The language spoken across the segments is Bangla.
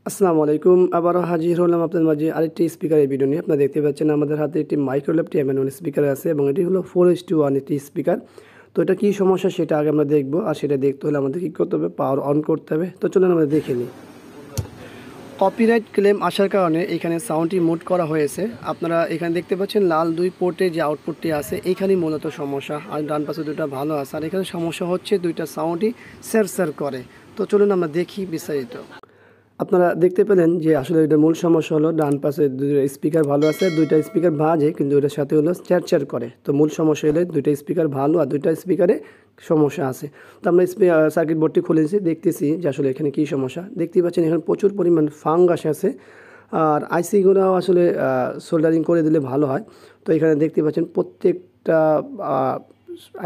আসসালামু আলাইকুম। আবারও হাজির হলাম আপনাদের মাঝে আরেকটি স্পিকারের ভিডিও নিয়ে। আপনারা দেখতে পাচ্ছেন আমাদের হাতে একটি মাইক্রোল্যাব TM-N1 স্পিকার আছে এবং এটি হলো 4:1 একটি স্পিকার। তো এটা কী সমস্যা সেটা আগে আমরা দেখব, আর সেটা দেখতে হলে আমাদের কী করতে হবে, পাওয়ার অন করতে হবে। তো চলুন আমরা দেখে নিই। কপিরাইট ক্লেম আসার কারণে এখানে সাউন্ডটি মুট করা হয়েছে। আপনারা এখানে দেখতে পাচ্ছেন লাল 2 পোর্টে যে আউটপুটটি আছে এইখানেই মূলত সমস্যা, আর ডান পাশে দুটো ভালো আছে, আর এখানে সমস্যা হচ্ছে দুইটা সাউন্ডই স্যার করে। তো চলুন আমরা দেখি বিস্তারিত। আপনারা দেখতে পেলেন যে আসলে এটার মূল সমস্যা হলো ডান পাশে দুইটা স্পিকার ভালো আছে, দুইটা স্পিকার বাজে কিন্তু এটার সাথে হলো চ্যারচ্যার করে। তো মূল সমস্যা হলে দুইটা স্পিকার ভালো আর দুইটা স্পিকারে সমস্যা আছে। তো আমরা সার্কিট বোর্ডটি খুলেছি, দেখতেছি যে আসলে এখানে কী সমস্যা। দেখতেই পাচ্ছেন এখানে প্রচুর পরিমাণ ফাঙ্গাস আছে, আর আইসিগুলোও আসলে সোল্ডারিং করে দিলে ভালো হয়। তো এখানে দেখতে পাচ্ছেন প্রত্যেকটা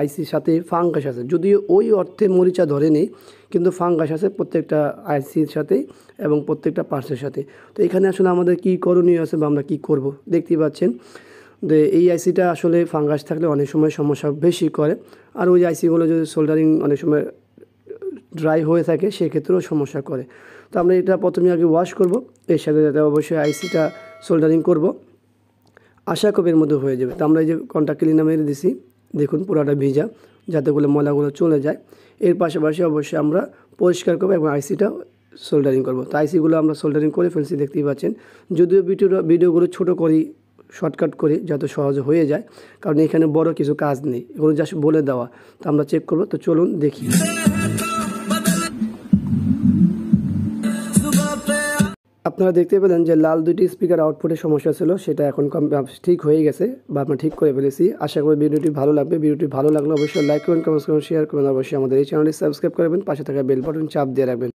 আইসির সাথে ফাঙ্গাস আছে, যদিও ওই অর্থে মরিচা ধরে নেই, কিন্তু ফাঙ্গাস আছে প্রত্যেকটা আইসির সাথেই এবং প্রত্যেকটা পার্টসের সাথে। তো এখানে আসলে আমাদের কী করণীয় আছে বা আমরা কী করব, দেখতেই পাচ্ছেন যে এই আইসিটা আসলে ফাঙ্গাস থাকলে অনেক সময় সমস্যা বেশি করে, আর ওই আইসিগুলো যদি সোল্ডারিং অনেক সময় ড্রাই হয়ে থাকে সেক্ষেত্রেও সমস্যা করে। তো আমরা এটা প্রথমে আগে ওয়াশ করব, এর সাথে সাথে অবশ্যই আইসিটা সোল্ডারিং করব, আশা করি এর মধ্যে হয়ে যাবে। তো আমরা এই যে কন্টাক্ট ক্লিনার মেরে দিছি, দেখুন পুরাটা ভিজা, যাতে করে ময়লাগুলো চলে যায়। এর পাশাপাশি অবশ্যই আমরা পরিষ্কার করবো এবং আইসিটা সোল্ডারিং করব। তো আইসিগুলো আমরা সোল্ডারিং করে ফেলছি, দেখতেই পাচ্ছেন। যদিও ভিডিওগুলো ছোটো করি, শর্টকাট করি যাতে সহজে হয়ে যায়, কারণ এখানে বড় কিছু কাজ নেই, এগুলো জাস্ট বলে দেওয়া। তো আমরা চেক করব, তো চলুন দেখি। আপনারা দেখতে পেলেন যে লাল দুইটি স্পিকার আউটপুটের সমস্যা ছিল, সেটা এখন ঠিক হয়ে গেছে বা আমরা ঠিক করে ফেলেছি। আশা করি ভিডিওটি ভালো লাগবে। ভিডিওটি ভালো লাগলে অবশ্যই লাইক করবেন, কমেন্টস করবেন, শেয়ার করবেন। অবশ্যই আমাদের এই চ্যানেলটি সাবস্ক্রাইব করবেন, পাশে থাকা বেল বাটন চাপ দিয়ে রাখবেন।